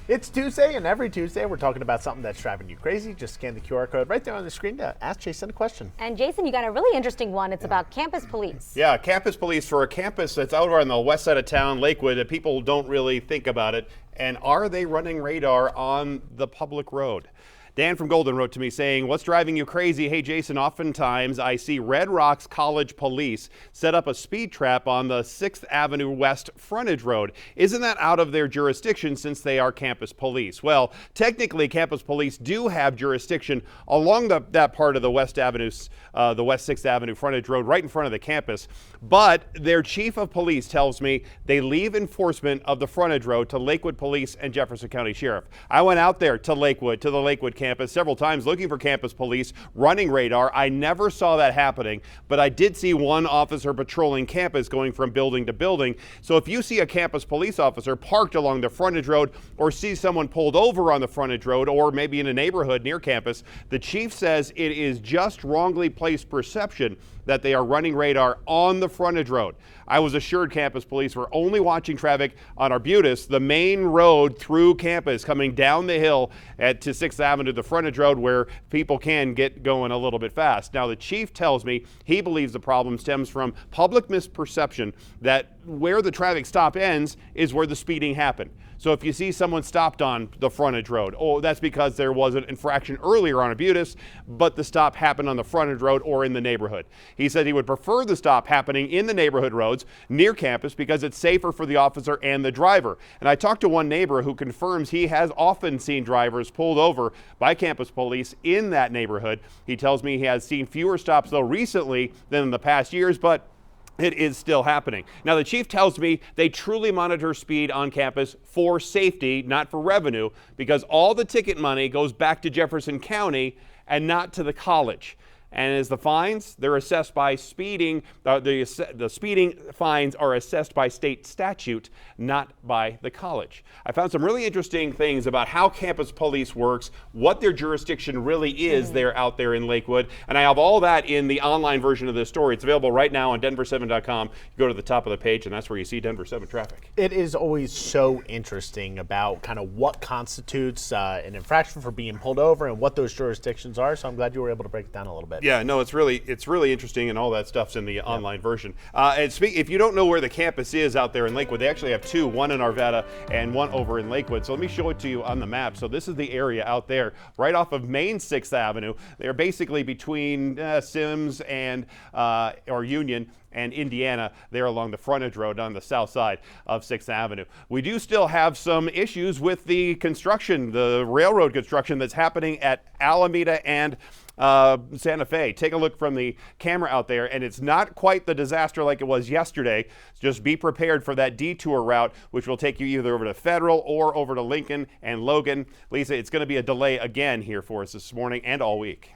It's Tuesday, and every Tuesday we're talking about something that's driving you crazy. Just scan the QR code right there on the screen to ask Jayson a question. And Jayson, you got a really interesting one. It's about campus police. Yeah, campus police for a campus that's out on the west side of town, Lakewood, that people don't really think about it. And are they running radar on the public road? Dan from Golden wrote to me saying, "What's driving you crazy? Hey, Jayson, oftentimes I see Red Rocks College police set up a speed trap on the 6th Avenue West Frontage Road. Isn't that out of their jurisdiction since they are campus police?" Well, technically, campus police do have jurisdiction along that part of the West Avenue, the West 6th Avenue Frontage Road, right in front of the campus. But their chief of police tells me they leave enforcement of the Frontage Road to Lakewood Police and Jefferson County Sheriff. I went out there to Lakewood, to the Lakewood campus several times looking for campus police running radar. I never saw that happening, but I did see one officer patrolling campus going from building to building. So if you see a campus police officer parked along the frontage road or see someone pulled over on the frontage road or maybe in a neighborhood near campus, the chief says it is just wrongly placed perception that they are running radar on the frontage road. I was assured campus police were only watching traffic on Arbutus, the main road through campus coming down the hill to 6th Avenue, the frontage road where people can get going a little bit fast. Now, the chief tells me he believes the problem stems from public misperception that where the traffic stop ends is where the speeding happened. So if you see someone stopped on the frontage road, that's because there was an infraction earlier on Arbutus, but the stop happened on the frontage road or in the neighborhood. He said he would prefer the stop happening in the neighborhood roads near campus because it's safer for the officer and the driver. And I talked to one neighbor who confirms he has often seen drivers pulled over by campus police in that neighborhood. He tells me he has seen fewer stops though recently than in the past years, but it is still happening. Now, the chief tells me they truly monitor speed on campus for safety, not for revenue, because all the ticket money goes back to Jefferson County and not to the college. And as the fines, they're assessed by speeding. The speeding fines are assessed by state statute, not by the college. I found some really interesting things about how campus police works, what their jurisdiction really is there out there in Lakewood. And I have all that in the online version of this story. It's available right now on denver7.com. You go to the top of the page, and that's where you see Denver 7 traffic. It is always so interesting about kind of what constitutes an infraction for being pulled over and what those jurisdictions are. So I'm glad you were able to break it down a little bit. Yeah, no, it's really interesting, and all that stuff's in the online version. And if you don't know where the campus is out there in Lakewood, they actually have two, one in Arvada and one over in Lakewood. So let me show it to you on the map. So this is the area out there, right off of Main 6th Avenue. They're basically between Sims and or Union and Indiana, there along the frontage road on the south side of 6th Avenue. We do still have some issues with the construction, the railroad construction that's happening at Alameda and Santa Fe. Take a look from the camera out there, and it's not quite the disaster like it was yesterday. Just be prepared for that detour route, which will take you either over to Federal or over to Lincoln and Logan. Lisa, it's going to be a delay again here for us this morning and all week.